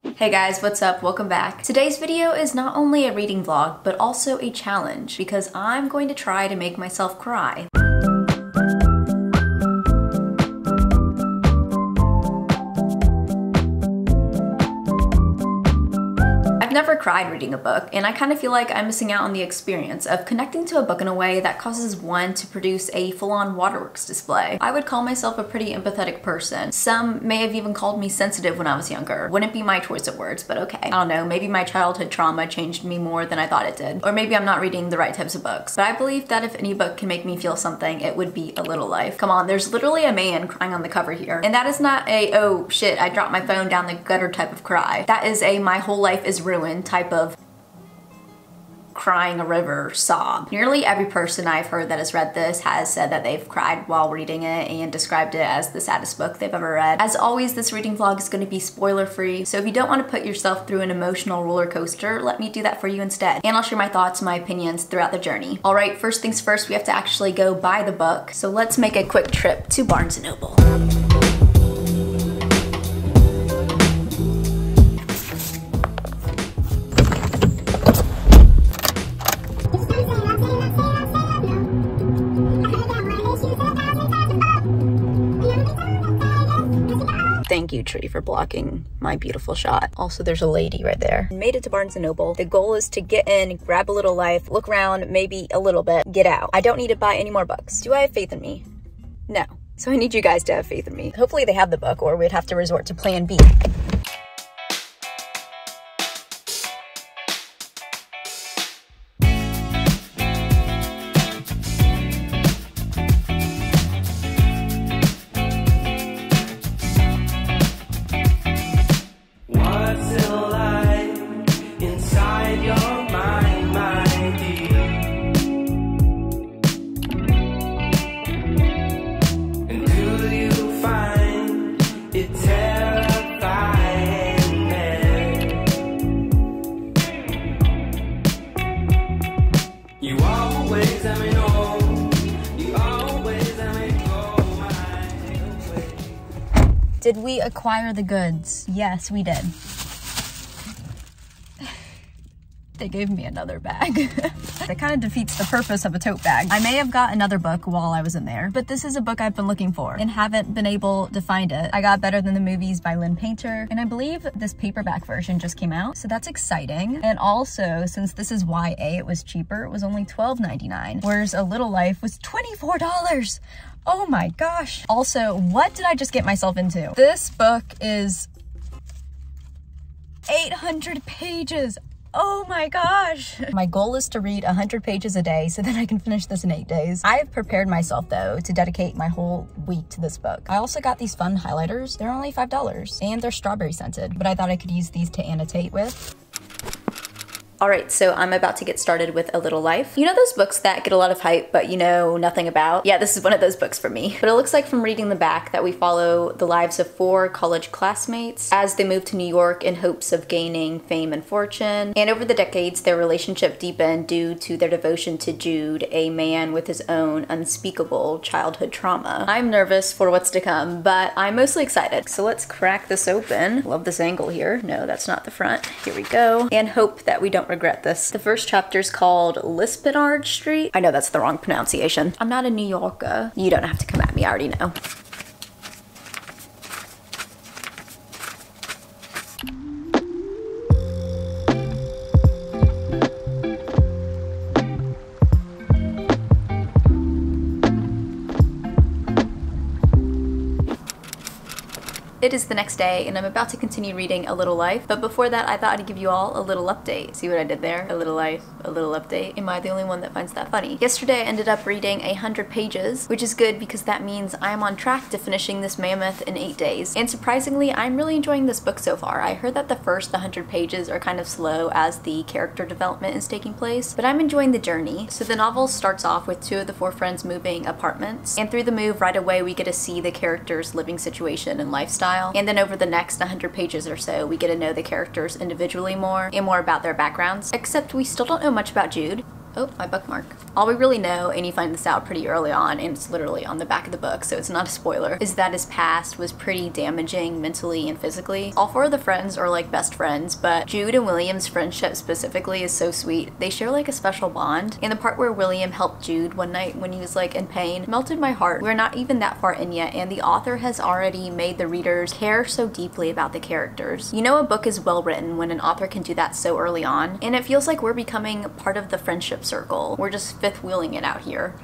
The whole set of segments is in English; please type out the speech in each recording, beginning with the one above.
Hey guys, what's up? Welcome back. Today's video is not only a reading vlog, but also a challenge because I'm going to try to make myself cry. I've never cried reading a book, and I kind of feel like I'm missing out on the experience of connecting to a book in a way that causes one to produce a full-on waterworks display. I would call myself a pretty empathetic person. Some may have even called me sensitive when I was younger. Wouldn't be my choice of words, but okay. I don't know, maybe my childhood trauma changed me more than I thought it did. Or maybe I'm not reading the right types of books. But I believe that if any book can make me feel something, it would be A Little Life. Come on, there's literally a man crying on the cover here. And that is not a, oh shit, I dropped my phone down the gutter type of cry. That is a my whole life is ruined type of crying a river sob. Nearly every person I've heard that has read this has said that they've cried while reading it and described it as the saddest book they've ever read. As always, this reading vlog is going to be spoiler free, so if you don't want to put yourself through an emotional roller coaster, let me do that for you instead. And I'll share my thoughts and my opinions throughout the journey. Alright, first things first, we have to actually go buy the book, so let's make a quick trip to Barnes & Noble. Thank you, tree, for blocking my beautiful shot. Also, there's a lady right there. Made it to Barnes & Noble. The goal is to get in, grab A Little Life, look around, maybe a little bit, get out. I don't need to buy any more books. Do I have faith in me? No. So I need you guys to have faith in me. Hopefully they have the book, or we'd have to resort to plan B. Did we acquire the goods? Yes, we did. They gave me another bag. That kind of defeats the purpose of a tote bag. I may have got another book while I was in there, but this is a book I've been looking for and haven't been able to find it. I got Better Than the Movies by Lynn Painter, and I believe this paperback version just came out, so that's exciting. And also, since this is YA, it was cheaper. It was only $12.99, whereas A Little Life was $24. Oh my gosh. Also, what did I just get myself into? This book is 800 pages. Oh my gosh. My goal is to read 100 pages a day so that I can finish this in 8 days. I have prepared myself though to dedicate my whole week to this book. I also got these fun highlighters. They're only $5 and they're strawberry scented, but I thought I could use these to annotate with. Alright, so I'm about to get started with A Little Life. You know those books that get a lot of hype, but you know nothing about? Yeah, this is one of those books for me. But it looks like from reading the back that we follow the lives of 4 college classmates as they move to New York in hopes of gaining fame and fortune. And over the decades, their relationship deepened due to their devotion to Jude, a man with his own unspeakable childhood trauma. I'm nervous for what's to come, but I'm mostly excited. So let's crack this open. Love this angle here. No, that's not the front. Here we go. And hope that we don't regret this. The first chapter is called Lispenard Street. I know that's the wrong pronunciation. I'm not a New Yorker. You don't have to come at me, I already know. It is the next day and I'm about to continue reading A Little Life, but before that I thought I'd give you all a little update. See what I did there? A little life, a little update. Am I the only one that finds that funny? Yesterday I ended up reading 100 pages, which is good because that means I'm on track to finishing this mammoth in 8 days. And surprisingly, I'm really enjoying this book so far. I heard that the first 100 pages are kind of slow as the character development is taking place, but I'm enjoying the journey. So the novel starts off with 2 of the 4 friends moving apartments, and through the move right away we get to see the characters' living situation and lifestyle. And then over the next 100 pages or so, we get to know the characters individually more and more about their backgrounds. Except we still don't know much about Jude. Oh, my bookmark. All we really know, and you find this out pretty early on, and it's literally on the back of the book, so it's not a spoiler, is that his past was pretty damaging mentally and physically. All four of the friends are like best friends, but Jude and William's friendship specifically is so sweet. They share like a special bond, and the part where William helped Jude one night when he was like in pain melted my heart. We're not even that far in yet, and the author has already made the readers care so deeply about the characters. You know a book is well written when an author can do that so early on, and it feels like we're becoming part of the friendship circle. We're just fifth wheeling it out here.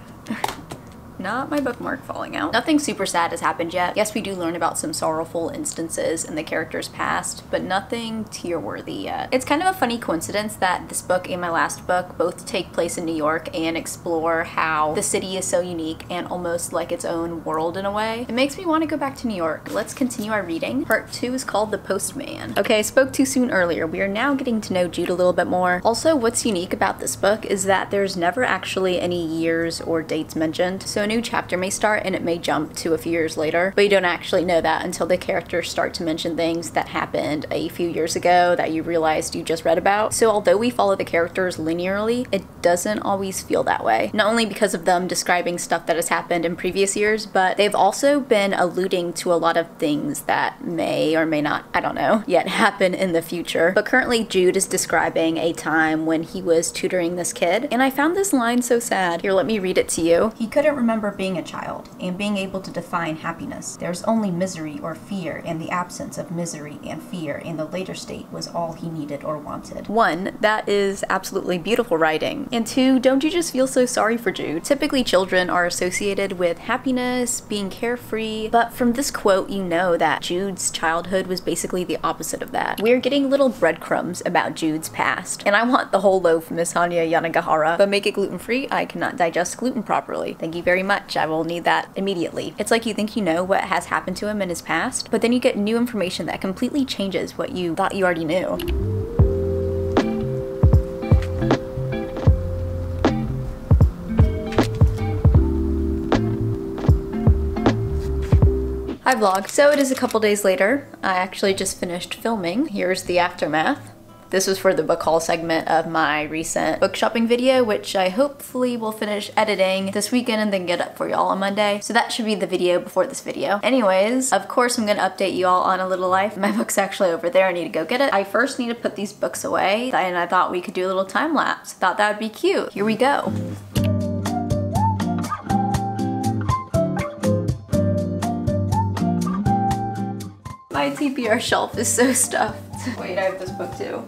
Not my bookmark falling out. Nothing super sad has happened yet. Yes, we do learn about some sorrowful instances in the character's past, but nothing tear-worthy yet. It's kind of a funny coincidence that this book and my last book both take place in New York and explore how the city is so unique and almost like its own world in a way. It makes me want to go back to New York. Let's continue our reading. Part 2 is called The Postman. Okay, I spoke too soon earlier. We are now getting to know Jude a little bit more. Also, what's unique about this book is that there's never actually any years or dates mentioned. So a new chapter may start and it may jump to a few years later, but you don't actually know that until the characters start to mention things that happened a few years ago that you realized you just read about. So although we follow the characters linearly, it doesn't always feel that way. Not only because of them describing stuff that has happened in previous years, but they've also been alluding to a lot of things that may or may not, I don't know, yet happen in the future. But currently Jude is describing a time when he was tutoring this kid, and I found this line so sad. Here, let me read it to you. He couldn't remember being a child and being able to define happiness. There's only misery or fear, and the absence of misery and fear in the later state was all he needed or wanted. 1, that is absolutely beautiful writing. And 2, don't you just feel so sorry for Jude? Typically children are associated with happiness, being carefree, but from this quote you know that Jude's childhood was basically the opposite of that. We're getting little breadcrumbs about Jude's past, and I want the whole loaf, Miss Hanya Yanagihara, but make it gluten-free. I cannot digest gluten properly. Thank you very much. I will need that immediately. It's like you think you know what has happened to him in his past, but then you get new information that completely changes what you thought you already knew. Hi vlog. So it is a couple days later. I actually just finished filming. Here's the aftermath. This was for the book haul segment of my recent book shopping video, which I hopefully will finish editing this weekend and then get up for y'all on Monday. So that should be the video before this video. Anyways, of course I'm gonna update you all on A Little Life. My book's actually over there. I need to go get it. I first need to put these books away, and I thought we could do a little time lapse. Thought that would be cute. Here we go. My TBR shelf is so stuffed. Wait, I have this book too.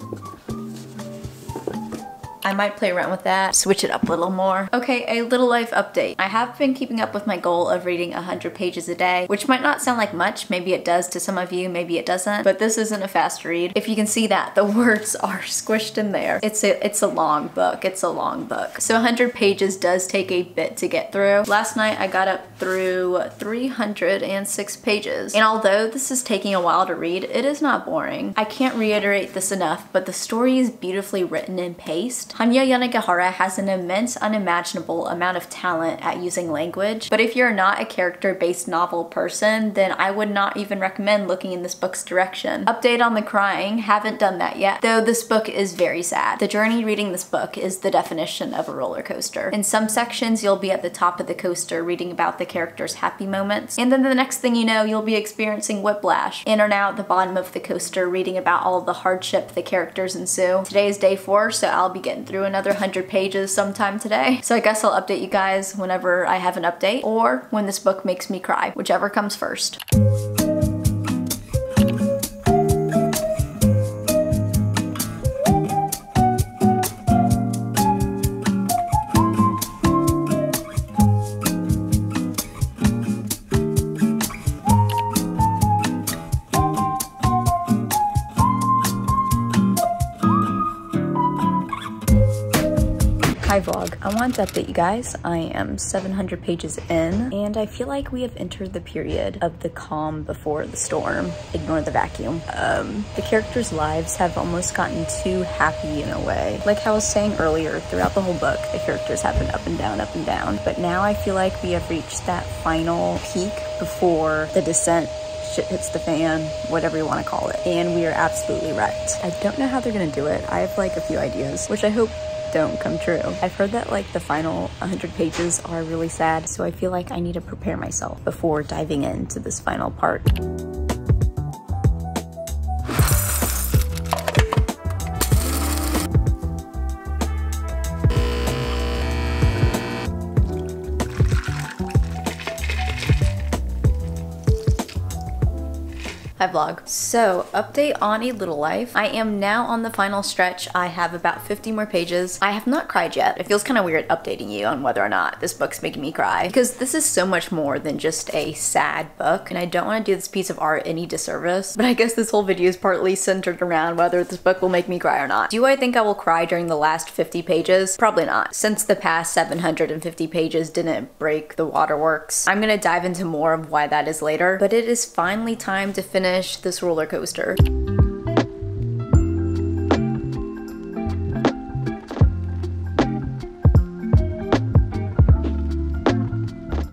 I might play around with that, switch it up a little more. Okay, A Little Life update. I have been keeping up with my goal of reading 100 pages a day, which might not sound like much. Maybe it does to some of you, maybe it doesn't, but this isn't a fast read. If you can see that, the words are squished in there. It's a long book. It's a long book. So 100 pages does take a bit to get through. Last night I got up through 306 pages. And although this is taking a while to read, it is not boring. I can't reiterate this enough, but the story is beautifully written and paced. Hanya Yanagihara has an immense, unimaginable amount of talent at using language, but if you're not a character-based novel person, then I would not even recommend looking in this book's direction. Update on the crying, haven't done that yet, though this book is very sad. The journey reading this book is the definition of a roller coaster. In some sections, you'll be at the top of the coaster reading about the character's happy moments, and then the next thing you know, you'll be experiencing whiplash. In or now at the bottom of the coaster reading about all the hardship the characters ensue. Today is day 4, so I'll be getting through another 100 pages sometime today. So I guess I'll update you guys whenever I have an update or when this book makes me cry, whichever comes first. Hi vlog. I want to update you guys. I am 700 pages in and I feel like we have entered the period of the calm before the storm. Ignore the vacuum. The characters' lives have almost gotten too happy in a way. Like how I was saying earlier, throughout the whole book, the characters have been up and down. But now I feel like we have reached that final peak before the descent. Shit hits the fan, whatever you want to call it. And we are absolutely wrecked. I don't know how they're gonna do it. I have like a few ideas, which I hope don't come true. I've heard that like the final 100 pages are really sad, so I feel like I need to prepare myself before diving into this final part. Hi vlog. So, update on A Little Life. I am now on the final stretch. I have about 50 more pages. I have not cried yet. It feels kind of weird updating you on whether or not this book's making me cry, because this is so much more than just a sad book, and I don't want to do this piece of art any disservice, but I guess this whole video is partly centered around whether this book will make me cry or not. Do I think I will cry during the last 50 pages? Probably not, since the past 750 pages didn't break the waterworks. I'm gonna dive into more of why that is later, but it is finally time to finish this roller coaster.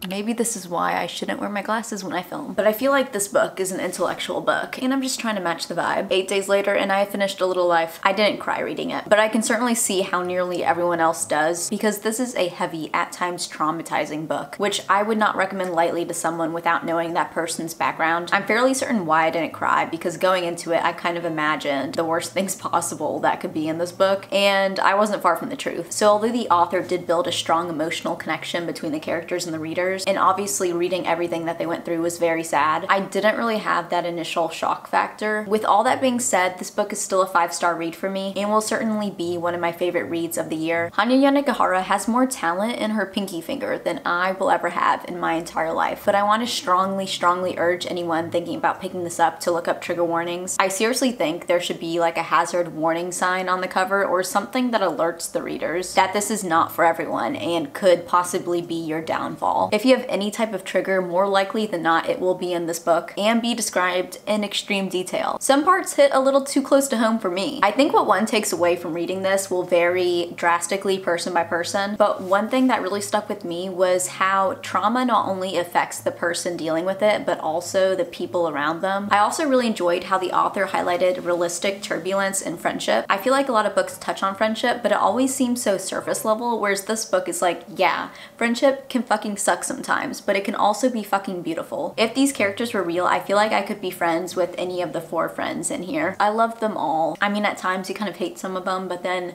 Maybe this is why I shouldn't wear my glasses when I film. But I feel like this book is an intellectual book, and I'm just trying to match the vibe. 8 days later, and I finished A Little Life. I didn't cry reading it, but I can certainly see how nearly everyone else does, because this is a heavy, at times traumatizing book, which I would not recommend lightly to someone without knowing that person's background. I'm fairly certain why I didn't cry, because going into it, I kind of imagined the worst things possible that could be in this book, and I wasn't far from the truth. So although the author did build a strong emotional connection between the characters and the readers, and obviously reading everything that they went through was very sad, I didn't really have that initial shock factor. With all that being said, this book is still a 5-star read for me and will certainly be one of my favorite reads of the year. Hanya Yanagihara has more talent in her pinky finger than I will ever have in my entire life, but I want to strongly urge anyone thinking about picking this up to look up trigger warnings. I seriously think there should be like a hazard warning sign on the cover or something that alerts the readers that this is not for everyone and could possibly be your downfall. If you have any type of trigger, more likely than not it will be in this book and be described in extreme detail. Some parts hit a little too close to home for me. I think what one takes away from reading this will vary drastically person by person, but one thing that really stuck with me was how trauma not only affects the person dealing with it, but also the people around them. I also really enjoyed how the author highlighted realistic turbulence in friendship. I feel like a lot of books touch on friendship, but it always seems so surface level, whereas this book is like, yeah, friendship can fucking suck sometimes, but it can also be fucking beautiful. If these characters were real, I feel like I could be friends with any of the 4 friends in here. I love them all. I mean, at times you kind of hate some of them, but then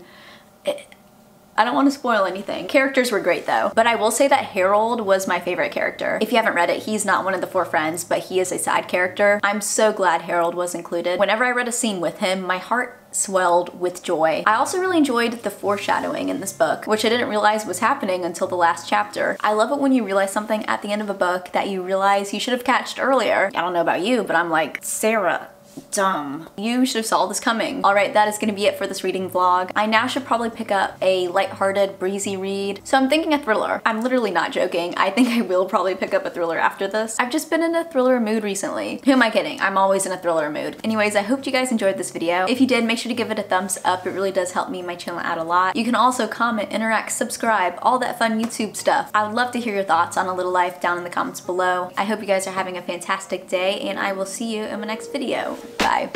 I don't want to spoil anything. Characters were great though, but I will say that Harold was my favorite character. If you haven't read it, he's not one of the 4 friends, but he is a side character. I'm so glad Harold was included. Whenever I read a scene with him, my heart swelled with joy. I also really enjoyed the foreshadowing in this book, which I didn't realize was happening until the last chapter. I love it when you realize something at the end of a book that you realize you should have catched earlier. I don't know about you, but I'm like, Sarah, dumb. You should have saw this coming. Alright, that is gonna be it for this reading vlog. I now should probably pick up a lighthearted, breezy read. So I'm thinking a thriller. I'm literally not joking. I think I will probably pick up a thriller after this. I've just been in a thriller mood recently. Who am I kidding? I'm always in a thriller mood. Anyways, I hope you guys enjoyed this video. If you did, make sure to give it a thumbs up. It really does help me and my channel out a lot. You can also comment, interact, subscribe, all that fun YouTube stuff. I would love to hear your thoughts on A Little Life down in the comments below. I hope you guys are having a fantastic day, and I will see you in my next video. Bye.